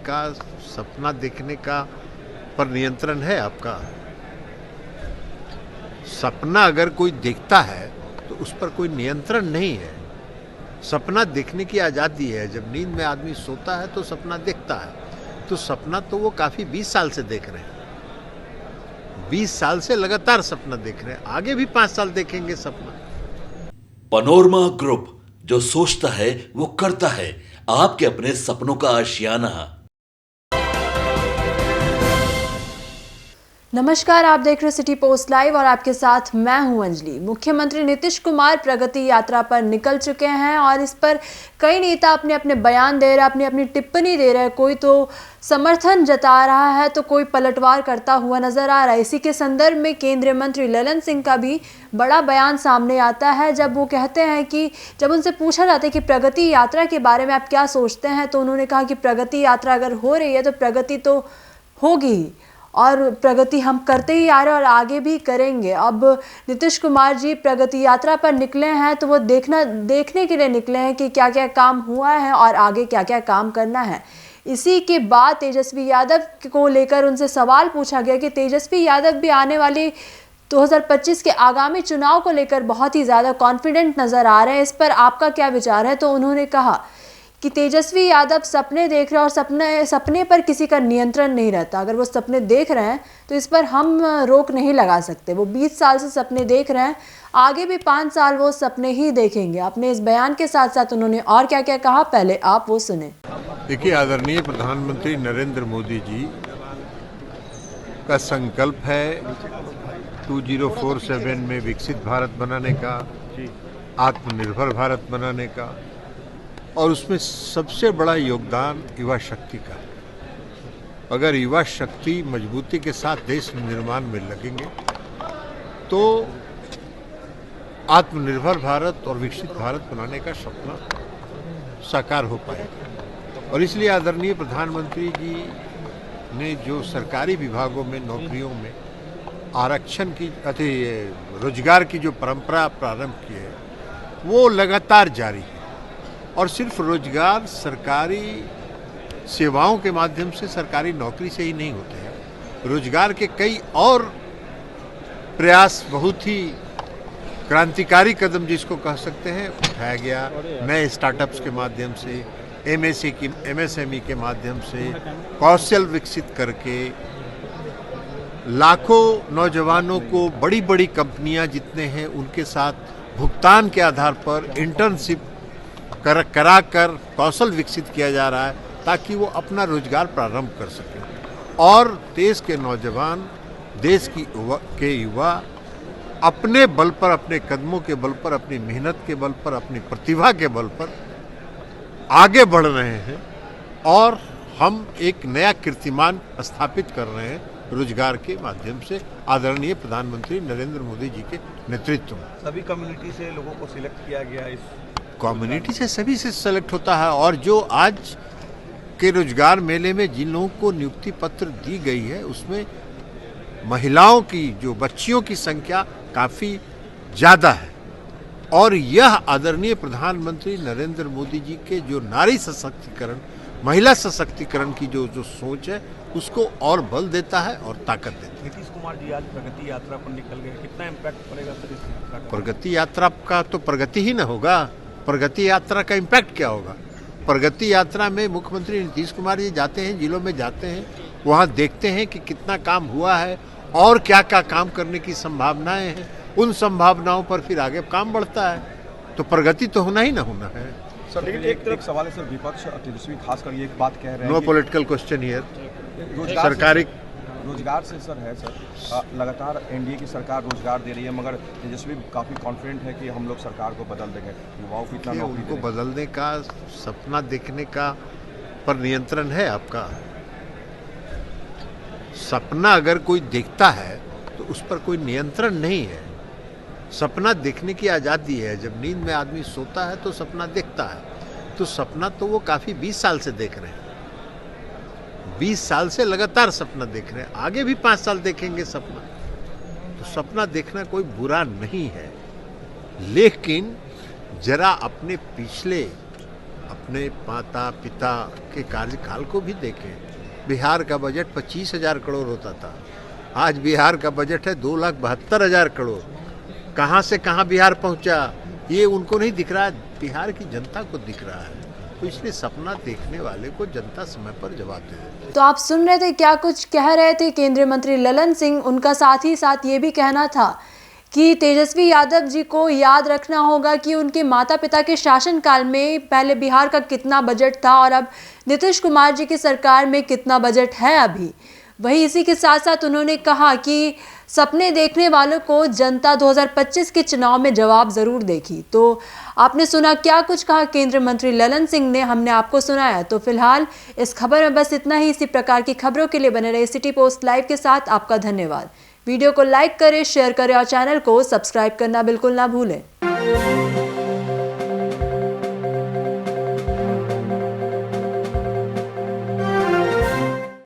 का, सपना देखने का पर नियंत्रण है आपका? सपना अगर कोई देखता है तो उस पर कोई नियंत्रण नहीं है। सपना देखने की आज़ादी है। जब नींद में आदमी सोता है तो सपना देखता है, तो सपना तो वो काफ़ी 20 साल से देख रहे हैं। 20 साल से लगातार सपना देख रहे हैं, आगे भी 5 साल देखेंगे सपना। पनोरमा ग्रुप, जो सोचता है वो करता है। आपके अपने सपनों का आशियाना। नमस्कार, आप देख रहे सिटी पोस्ट लाइव और आपके साथ मैं हूं अंजलि। मुख्यमंत्री नीतीश कुमार प्रगति यात्रा पर निकल चुके हैं और इस पर कई नेता अपने अपने बयान दे रहे हैं, अपनी अपनी टिप्पणी दे रहे हैं। कोई तो समर्थन जता रहा है तो कोई पलटवार करता हुआ नजर आ रहा है। इसी के संदर्भ में केंद्रीय मंत्री ललन सिंह का भी बड़ा बयान सामने आता है, जब वो कहते हैं कि जब उनसे पूछा जाता है कि प्रगति यात्रा के बारे में आप क्या सोचते हैं, तो उन्होंने कहा कि प्रगति यात्रा अगर हो रही है तो प्रगति तो होगी ही और प्रगति हम करते ही आ रहे हैं और आगे भी करेंगे। अब नीतीश कुमार जी प्रगति यात्रा पर निकले हैं तो वो देखने के लिए निकले हैं कि क्या क्या काम हुआ है और आगे क्या क्या काम करना है। इसी के बाद तेजस्वी यादव को लेकर उनसे सवाल पूछा गया कि तेजस्वी यादव भी आने वाली 2025 के आगामी चुनाव को लेकर बहुत ही ज़्यादा कॉन्फिडेंट नज़र आ रहे हैं। इस पर आपका क्या विचार है? तो उन्होंने कहा कि तेजस्वी यादव सपने देख रहे हैं और सपने पर किसी का नियंत्रण नहीं रहता। अगर वो सपने देख रहे हैं तो इस पर हम रोक नहीं लगा सकते। वो 20 साल से सपने देख रहे हैं, आगे भी 5 साल वो सपने ही देखेंगे। अपने इस बयान के साथ साथ उन्होंने और क्या क्या कहा, पहले आप वो सुने। देखिए, आदरणीय प्रधानमंत्री नरेंद्र मोदी जी का संकल्प है 2047 में विकसित भारत बनाने का, आत्मनिर्भर भारत बनाने का, और उसमें सबसे बड़ा योगदान युवा शक्ति का। अगर युवा शक्ति मजबूती के साथ देश निर्माण में लगेंगे तो आत्मनिर्भर भारत और विकसित भारत बनाने का सपना साकार हो पाएगा। और इसलिए आदरणीय प्रधानमंत्री जी ने जो सरकारी विभागों में नौकरियों में आरक्षण की रोजगार की जो परंपरा प्रारंभ की है वो लगातार जारी है। और सिर्फ रोजगार सरकारी सेवाओं के माध्यम से, सरकारी नौकरी से ही नहीं होते हैं। रोजगार के कई और प्रयास, बहुत ही क्रांतिकारी कदम जिसको कह सकते हैं, उठाया गया। नए स्टार्टअप्स के माध्यम से, एमएसएमई के माध्यम से कौशल विकसित करके लाखों नौजवानों को बड़ी बड़ी कंपनियां जितने हैं उनके साथ भुगतान के आधार पर इंटर्नशिप करा कर कौशल विकसित किया जा रहा है ताकि वो अपना रोजगार प्रारंभ कर सकें। और देश के नौजवान, देश के युवा अपने बल पर, अपने कदमों के बल पर, अपनी मेहनत के बल पर, अपनी प्रतिभा के बल पर आगे बढ़ रहे हैं और हम एक नया कीर्तिमान स्थापित कर रहे हैं रोजगार के माध्यम से, आदरणीय प्रधानमंत्री नरेंद्र मोदी जी के नेतृत्व में। सभी कम्युनिटी से लोगों को सिलेक्ट किया गया। इस कम्युनिटी से सभी से सेलेक्ट होता है। और जो आज के रोजगार मेले में जिन लोगों को नियुक्ति पत्र दी गई है उसमें महिलाओं की, जो बच्चियों की संख्या काफ़ी ज़्यादा है। और यह आदरणीय प्रधानमंत्री नरेंद्र मोदी जी के जो नारी सशक्तिकरण, महिला सशक्तिकरण की जो सोच है उसको और बल देता है और ताकत देता है। नीतीश कुमार जी आज प्रगति यात्रा पर निकल गए, कितना इम्पैक्ट पड़ेगा सर इस यात्रा का? प्रगति यात्रा का तो प्रगति ही न होगा, प्रगति यात्रा का इम्पैक्ट क्या होगा? प्रगति यात्रा में मुख्यमंत्री नीतीश कुमार जी जाते हैं, जिलों में जाते हैं, वहाँ देखते हैं कि कितना काम हुआ है और क्या क्या काम करने की संभावनाएं हैं। उन संभावनाओं पर फिर आगे काम बढ़ता है, तो प्रगति तो होना ही ना होना है। सर लेकिन एक तरफ सवाल है सर, विपक्ष तेजस्वी खासकर ये एक बात कह रहे हैं, नो पॉलिटिकल क्वेश्चन हियर। सरकारी रोजगार से सर है सर, लगातार एनडीए की सरकार रोजगार दे रही है, मगर तेजस्वी काफ़ी कॉन्फिडेंट है कि हम लोग सरकार को बदल देंगे, युवाओं को इतना नौकरी उनको बदलने का, सपना देखने का पर नियंत्रण है आपका? सपना अगर कोई देखता है तो उस पर कोई नियंत्रण नहीं है। सपना देखने की आज़ादी है। जब नींद में आदमी सोता है तो सपना देखता है, तो सपना तो वो काफ़ी 20 साल से देख रहे हैं। 20 साल से लगातार सपना देख रहे हैं, आगे भी 5 साल देखेंगे सपना। तो सपना देखना कोई बुरा नहीं है, लेकिन जरा अपने पिछले अपने माता पिता के कार्यकाल को भी देखें। बिहार का बजट 25,000 करोड़ होता था, आज बिहार का बजट है 2,72,000 करोड़। कहाँ से कहाँ बिहार पहुँचा ये उनको नहीं दिख रहा, बिहार की जनता को दिख रहा है। तो इसलिए सपना देखने वाले को जनता समय पर जवाब दे देती। तो आप सुन रहे थे क्या कुछ कह रहे थे केंद्रीय मंत्री ललन सिंह। उनका साथ ही साथ ये भी कहना था कि तेजस्वी यादव जी को याद रखना होगा कि उनके माता पिता के शासनकाल में पहले बिहार का कितना बजट था और अब नीतीश कुमार जी की सरकार में कितना बजट है अभी। वहीं इसी के साथ साथ उन्होंने कहा कि सपने देखने वालों को जनता 2025 के चुनाव में जवाब जरूर देगी। तो आपने सुना क्या कुछ कहा केंद्रीय मंत्री ललन सिंह ने, हमने आपको सुनाया। तो फिलहाल इस खबर में बस इतना ही। इसी प्रकार की खबरों के लिए बने रहे सिटी पोस्ट लाइव के साथ। आपका धन्यवाद। वीडियो को लाइक करें, शेयर करें और चैनल को सब्सक्राइब करना बिल्कुल ना भूलें।